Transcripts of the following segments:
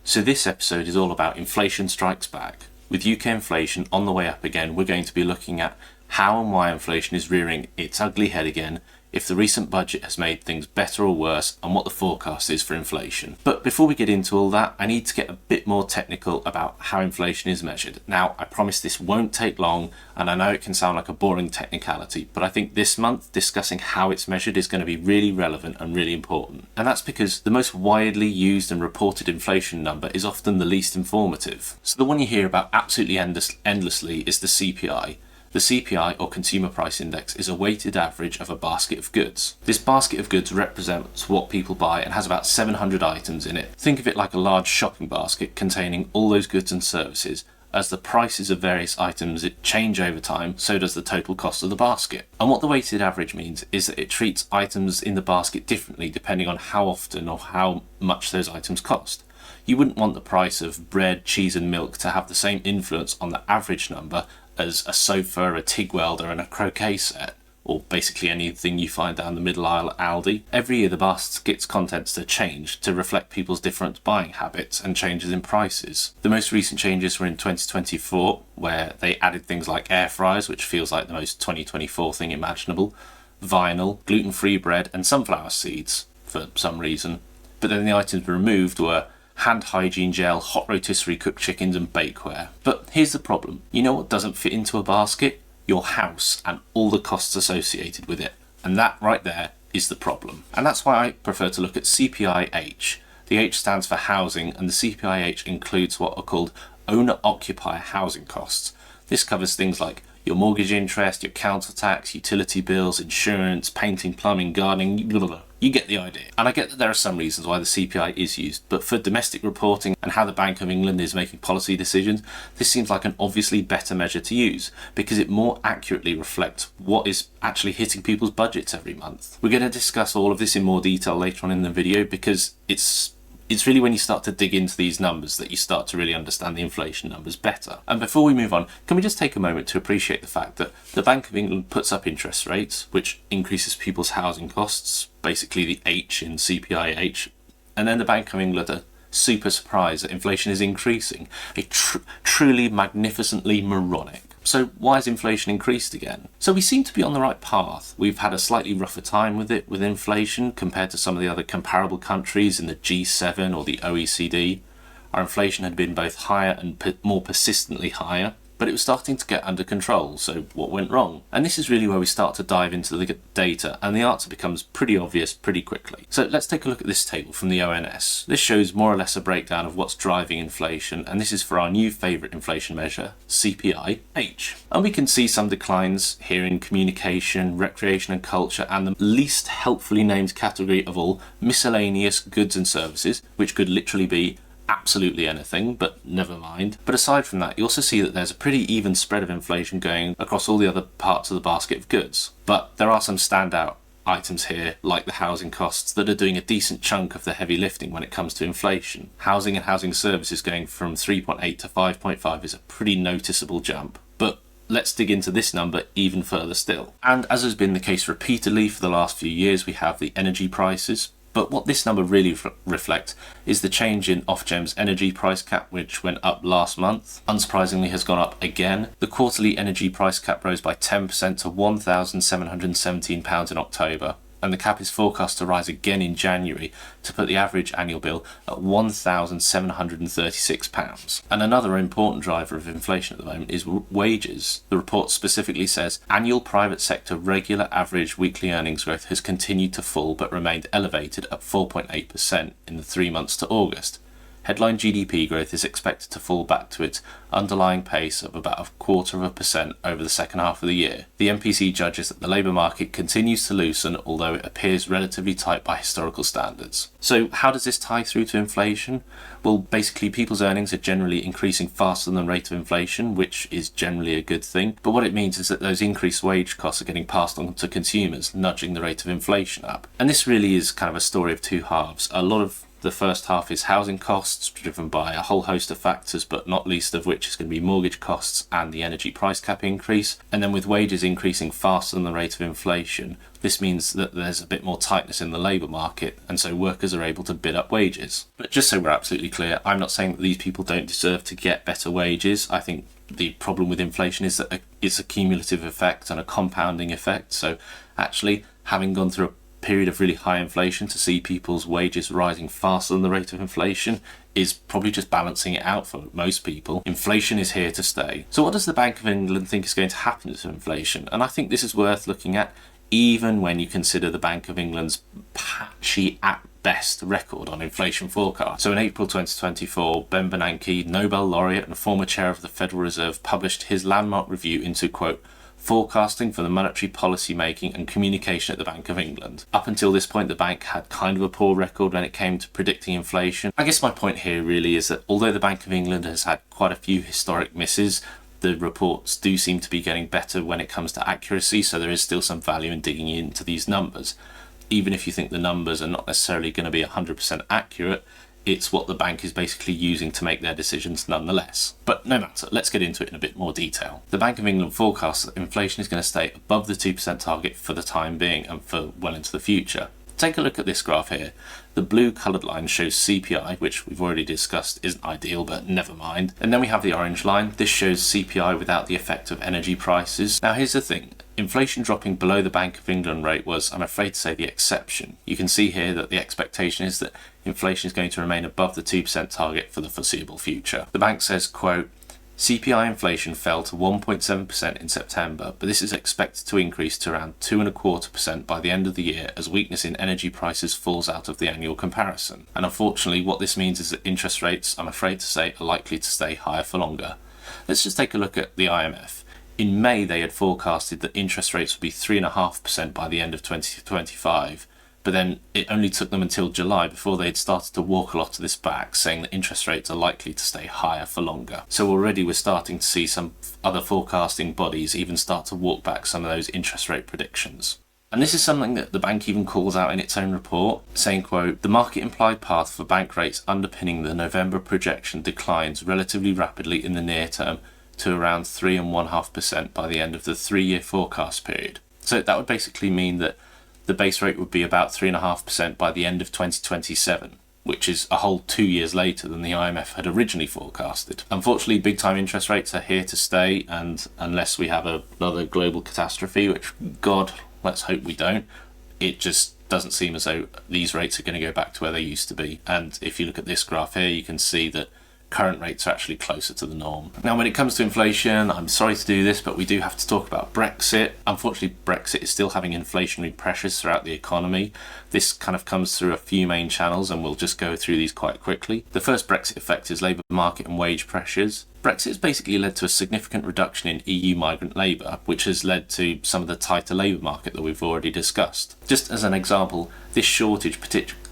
So this episode is all about inflation strikes back. With UK inflation on the way up again, we're going to be looking at how and why inflation is rearing its ugly head again, if the recent budget has made things better or worse, and what the forecast is for inflation. But before we get into all that, I need to get a bit more technical about how inflation is measured. Now, I promise this won't take long, and I know it can sound like a boring technicality, but I think this month discussing how it's measured is going to be really relevant and really important. And that's because the most widely used and reported inflation number is often the least informative. So the one you hear about absolutely endlessly is the CPI. The CPI, or Consumer Price Index, is a weighted average of a basket of goods. This basket of goods represents what people buy and has about 700 items in it. Think of it like a large shopping basket containing all those goods and services. As the prices of various items change over time, so does the total cost of the basket. And what the weighted average means is that it treats items in the basket differently depending on how often or how much those items cost. You wouldn't want the price of bread, cheese and milk to have the same influence on the average number as a sofa, a TIG welder and a croquet set, or basically anything you find down the middle aisle at Aldi. Every year the basket's contents are changed to reflect people's different buying habits and changes in prices. The most recent changes were in 2024, where they added things like air fryers, which feels like the most 2024 thing imaginable, vinyl, gluten-free bread and sunflower seeds for some reason. But then the items removed were hand hygiene gel, hot rotisserie cooked chickens and bakeware. But here's the problem. You know what doesn't fit into a basket? Your house and all the costs associated with it. And that right there is the problem. And that's why I prefer to look at CPIH. The H stands for housing, and the CPIH includes what are called owner-occupier housing costs. This covers things like your mortgage interest, your council tax, utility bills, insurance, painting, plumbing, gardening, blah, blah, blah. You get the idea. And I get that there are some reasons why the CPI is used, but for domestic reporting and how the Bank of England is making policy decisions, this seems like an obviously better measure to use because it more accurately reflects what is actually hitting people's budgets every month. We're going to discuss all of this in more detail later on in the video because it's really when you start to dig into these numbers that you start to really understand the inflation numbers better. And before we move on, can we just take a moment to appreciate the fact that the Bank of England puts up interest rates, which increases people's housing costs, basically the H in CPIH, and then the Bank of England are super surprised that inflation is increasing. Truly magnificently moronic. So why has inflation increased again? So we seem to be on the right path. We've had a slightly rougher time with inflation compared to some of the other comparable countries in the G7 or the OECD. Our inflation had been both higher and more persistently higher, but it was starting to get under control, so what went wrong? And this is really where we start to dive into the data, and the answer becomes pretty obvious pretty quickly. So let's take a look at this table from the ONS. This shows more or less a breakdown of what's driving inflation, and this is for our new favourite inflation measure, CPIH. And we can see some declines here in communication, recreation and culture, and the least helpfully named category of all, miscellaneous goods and services, which could literally be absolutely anything, but never mind. But aside from that, you also see that there's a pretty even spread of inflation going across all the other parts of the basket of goods. But there are some standout items here, like the housing costs, that are doing a decent chunk of the heavy lifting when it comes to inflation. Housing and housing services going from 3.8 to 5.5 is a pretty noticeable jump. But let's dig into this number even further still. And as has been the case repeatedly for the last few years, we have the energy prices. But what this number really reflects is the change in Ofgem's energy price cap, which went up last month. Unsurprisingly, has gone up again. The quarterly energy price cap rose by 10% to £1,717 in October. And the cap is forecast to rise again in January to put the average annual bill at £1,736. And another important driver of inflation at the moment is wages. The report specifically says annual private sector regular average weekly earnings growth has continued to fall but remained elevated at 4.8% in the 3 months to August. Headline GDP growth is expected to fall back to its underlying pace of about 0.25% over the second half of the year. The MPC judges that the labour market continues to loosen, although it appears relatively tight by historical standards. So how does this tie through to inflation? Well, basically people's earnings are generally increasing faster than the rate of inflation, which is generally a good thing. But what it means is that those increased wage costs are getting passed on to consumers, nudging the rate of inflation up. And this really is kind of a story of two halves. A lot of The first half is housing costs, driven by a whole host of factors, but not least of which is going to be mortgage costs and the energy price cap increase. And then with wages increasing faster than the rate of inflation, this means that there's a bit more tightness in the labour market, and so workers are able to bid up wages. But just so we're absolutely clear, I'm not saying that these people don't deserve to get better wages. I think the problem with inflation is that it's a cumulative effect and a compounding effect. So actually, having gone through a period of really high inflation, to see people's wages rising faster than the rate of inflation is probably just balancing it out for most people. Inflation is here to stay. So what does the Bank of England think is going to happen to inflation? And I think this is worth looking at, even when you consider the Bank of England's patchy at best record on inflation forecast. So in April 2024, Ben Bernanke, Nobel laureate and former chair of the Federal Reserve, published his landmark review into, quote, forecasting for the monetary policy making and communication at the Bank of England. Up until this point, the bank had kind of a poor record when it came to predicting inflation. I guess my point here really is that although the Bank of England has had quite a few historic misses, the reports do seem to be getting better when it comes to accuracy, so there is still some value in digging into these numbers. Even if you think the numbers are not necessarily going to be 100% accurate, it's what the bank is basically using to make their decisions nonetheless. But no matter, let's get into it in a bit more detail. The Bank of England forecasts that inflation is going to stay above the 2% target for the time being and for well into the future. Take a look at this graph here. The blue coloured line shows CPI, which we've already discussed isn't ideal, but never mind. And then we have the orange line. This shows CPI without the effect of energy prices. Now here's the thing. Inflation dropping below the Bank of England rate was, I'm afraid to say, the exception. You can see here that the expectation is that inflation is going to remain above the 2% target for the foreseeable future. The bank says, quote, CPI inflation fell to 1.7% in September, but this is expected to increase to around 2.25% by the end of the year as weakness in energy prices falls out of the annual comparison. And unfortunately, what this means is that interest rates, I'm afraid to say, are likely to stay higher for longer. Let's just take a look at the IMF. In May, they had forecasted that interest rates would be 3.5% by the end of 2025. But then it only took them until July before they'd started to walk a lot of this back, saying that interest rates are likely to stay higher for longer. So already we're starting to see some other forecasting bodies even start to walk back some of those interest rate predictions. And this is something that the bank even calls out in its own report, saying, quote, the market implied path for bank rates underpinning the November projection declines relatively rapidly in the near term to around 3.5% by the end of the 3-year forecast period. So that would basically mean that the base rate would be about 3.5% by the end of 2027, which is a whole 2 years later than the IMF had originally forecasted. Unfortunately, big time interest rates are here to stay, and unless we have another global catastrophe, which, God, let's hope we don't, it just doesn't seem as though these rates are going to go back to where they used to be. And if you look at this graph here, you can see that current rates are actually closer to the norm. Now, when it comes to inflation, I'm sorry to do this, but we do have to talk about Brexit. Unfortunately, Brexit is still having inflationary pressures throughout the economy. This kind of comes through a few main channels, and we'll just go through these quite quickly. The first Brexit effect is labour market and wage pressures. Brexit has basically led to a significant reduction in EU migrant labour, which has led to some of the tighter labour market that we've already discussed. Just as an example, this shortage,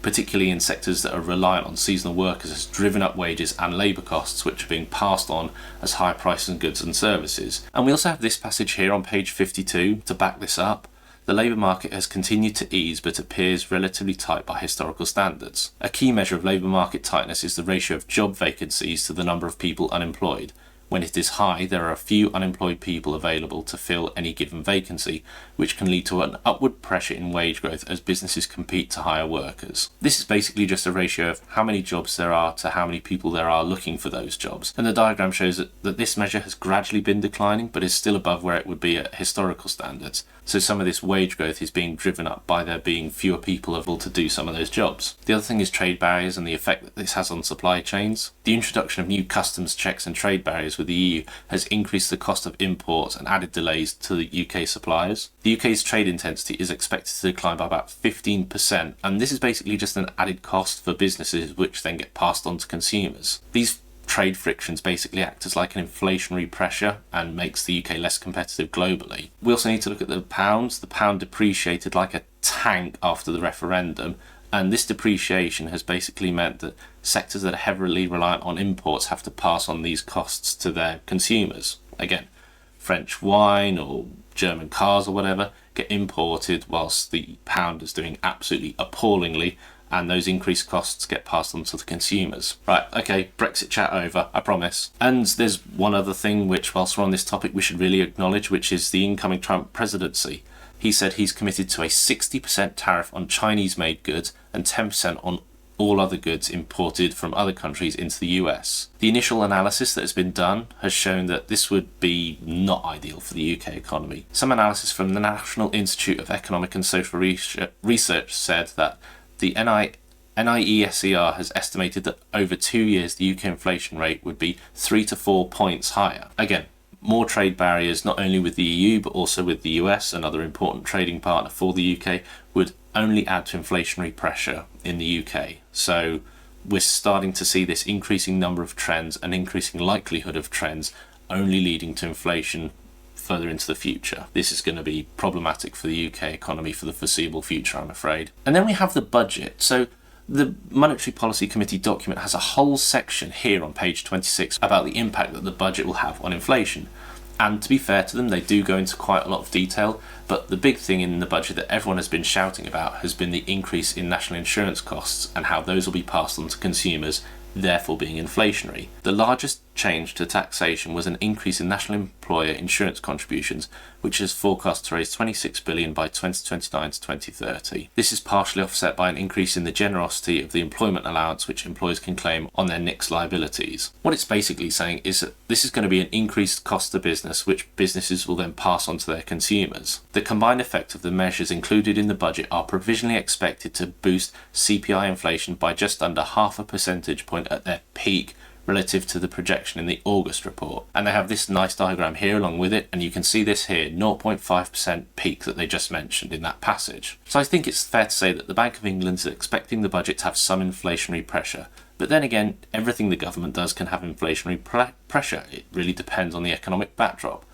particularly in sectors that are reliant on seasonal workers, has driven up wages and labour costs, which are being passed on as higher prices of goods and services. And we also have this passage here on page 52 to back this up. The labour market has continued to ease but appears relatively tight by historical standards. A key measure of labour market tightness is the ratio of job vacancies to the number of people unemployed. When it is high, there are a few unemployed people available to fill any given vacancy, which can lead to an upward pressure in wage growth as businesses compete to hire workers. This is basically just a ratio of how many jobs there are to how many people there are looking for those jobs. And the diagram shows that this measure has gradually been declining, but is still above where it would be at historical standards. So some of this wage growth is being driven up by there being fewer people able to do some of those jobs. The other thing is trade barriers and the effect that this has on supply chains. The introduction of new customs checks and trade barriers with the EU has increased the cost of imports and added delays to the UK suppliers. The UK's trade intensity is expected to decline by about 15%, and this is basically just an added cost for businesses which then get passed on to consumers. These trade frictions basically act as like an inflationary pressure and makes the UK less competitive globally. We also need to look at the pound. The pound depreciated like a tank after the referendum, and this depreciation has basically meant that sectors that are heavily reliant on imports have to pass on these costs to their consumers. Again, French wine or German cars or whatever get imported whilst the pound is doing absolutely appallingly and those increased costs get passed on to the consumers. Right, okay, Brexit chat over, I promise. And there's one other thing which, whilst we're on this topic, we should really acknowledge, which is the incoming Trump presidency. He said he's committed to a 60% tariff on Chinese-made goods and 10% on all other goods imported from other countries into the US. The initial analysis that has been done has shown that this would be not ideal for the UK economy. Some analysis from the National Institute of Economic and Social Research said that the NIESER has estimated that over 2 years the UK inflation rate would be 3 to 4 points higher. Again, more trade barriers not only with the EU but also with the US, another important trading partner for the UK, would only add to inflationary pressure in the UK. So we're starting to see this increasing number of trends and increasing likelihood of trends only leading to inflation further into the future. This is going to be problematic for the UK economy for the foreseeable future, I'm afraid. And then we have the budget. So the Monetary Policy Committee document has a whole section here on page 26 about the impact that the budget will have on inflation. And to be fair to them, they do go into quite a lot of detail, but the big thing in the budget that everyone has been shouting about has been the increase in national insurance costs and how those will be passed on to consumers, therefore being inflationary. The largest change to taxation was an increase in national employer insurance contributions, which is forecast to raise $26 billion by 2029 to 2030. This is partially offset by an increase in the generosity of the employment allowance which employers can claim on their NICS liabilities. What it's basically saying is that this is going to be an increased cost to business which businesses will then pass on to their consumers. The combined effect of the measures included in the budget are provisionally expected to boost CPI inflation by just under 0.5 percentage point at their peak relative to the projection in the August report. And they have this nice diagram here along with it, and you can see this here, 0.5% peak that they just mentioned in that passage. So I think it's fair to say that the Bank of England is expecting the budget to have some inflationary pressure. But then again, everything the government does can have inflationary pressure. It really depends on the economic backdrop.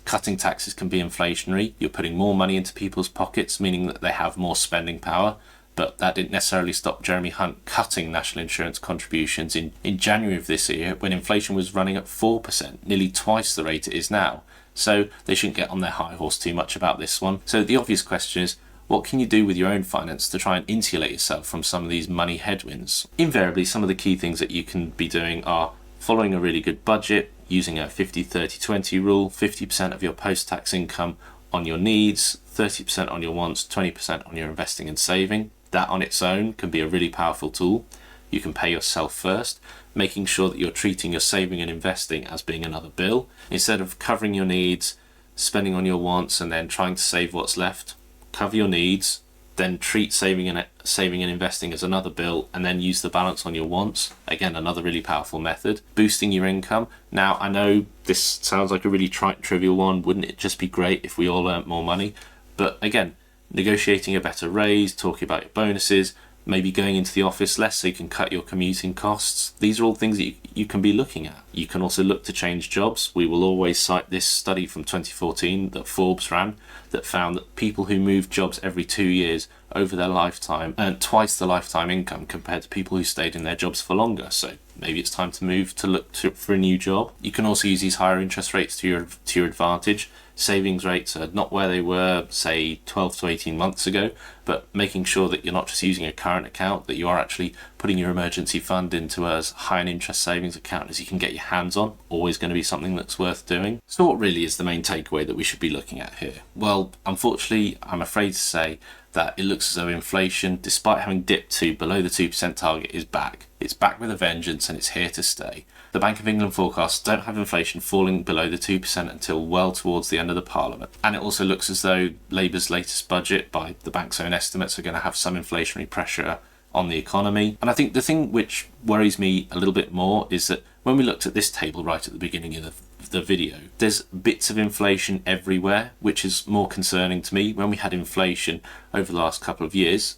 Cutting taxes can be inflationary. You're putting more money into people's pockets, meaning that they have more spending power. But that didn't necessarily stop Jeremy Hunt cutting national insurance contributions in January of this year when inflation was running at 4%, nearly twice the rate it is now. So they shouldn't get on their high horse too much about this one. So the obvious question is, what can you do with your own finance to try and insulate yourself from some of these money headwinds? Invariably, some of the key things that you can be doing are following a really good budget, using a 50-30-20 rule, 50% of your post-tax income on your needs, 30% on your wants, 20% on your investing and saving. That on its own can be a really powerful tool. You can pay yourself first, making sure that you're treating your saving and investing as being another bill. Instead of covering your needs, spending on your wants, and then trying to save what's left, cover your needs, then treat saving and investing as another bill, and then use the balance on your wants. Again, another really powerful method. Boosting your income. Now, I know this sounds like a really trite, trivial one. Wouldn't it just be great if we all earned more money? But again, negotiating a better raise, talking about your bonuses, maybe going into the office less so you can cut your commuting costs. These are all things that you can be looking at. You can also look to change jobs. We will always cite this study from 2014 that Forbes ran that found that people who moved jobs every 2 years over their lifetime earned twice the lifetime income compared to people who stayed in their jobs for longer. So maybe it's time to move to look for a new job. You can also use these higher interest rates to your advantage. Savings rates are not where they were, say, 12 to 18 months ago, but making sure that you're not just using a current account, that you are actually putting your emergency fund into as high an interest savings account as you can get your hands on, always going to be something that's worth doing. So what really is the main takeaway that we should be looking at here? Well, unfortunately, I'm afraid to say that it looks as though inflation, despite having dipped to below the 2% target, is back. It's back with a vengeance and it's here to stay. The Bank of England forecasts don't have inflation falling below the 2% until well towards the end of the Parliament. And it also looks as though Labour's latest budget, by the bank's own estimates, are going to have some inflationary pressure on the economy. And I think the thing which worries me a little bit more is that when we looked at this table right at the beginning of the video, there's bits of inflation everywhere, which is more concerning to me. When we had inflation over the last couple of years,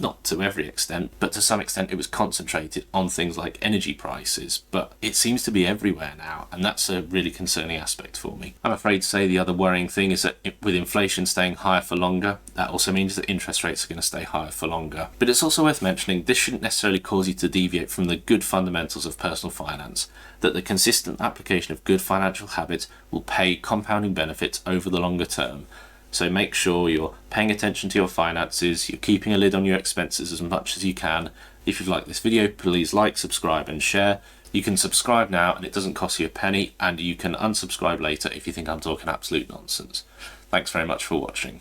not to every extent, but to some extent it was concentrated on things like energy prices, but it seems to be everywhere now, and that's a really concerning aspect for me. I'm afraid to say the other worrying thing is that with inflation staying higher for longer, that also means that interest rates are going to stay higher for longer. But it's also worth mentioning this shouldn't necessarily cause you to deviate from the good fundamentals of personal finance, that the consistent application of good financial habits will pay compounding benefits over the longer term. So make sure you're paying attention to your finances, you're keeping a lid on your expenses as much as you can. If you've liked this video, please like, subscribe and share. You can subscribe now and it doesn't cost you a penny, and you can unsubscribe later if you think I'm talking absolute nonsense. Thanks very much for watching.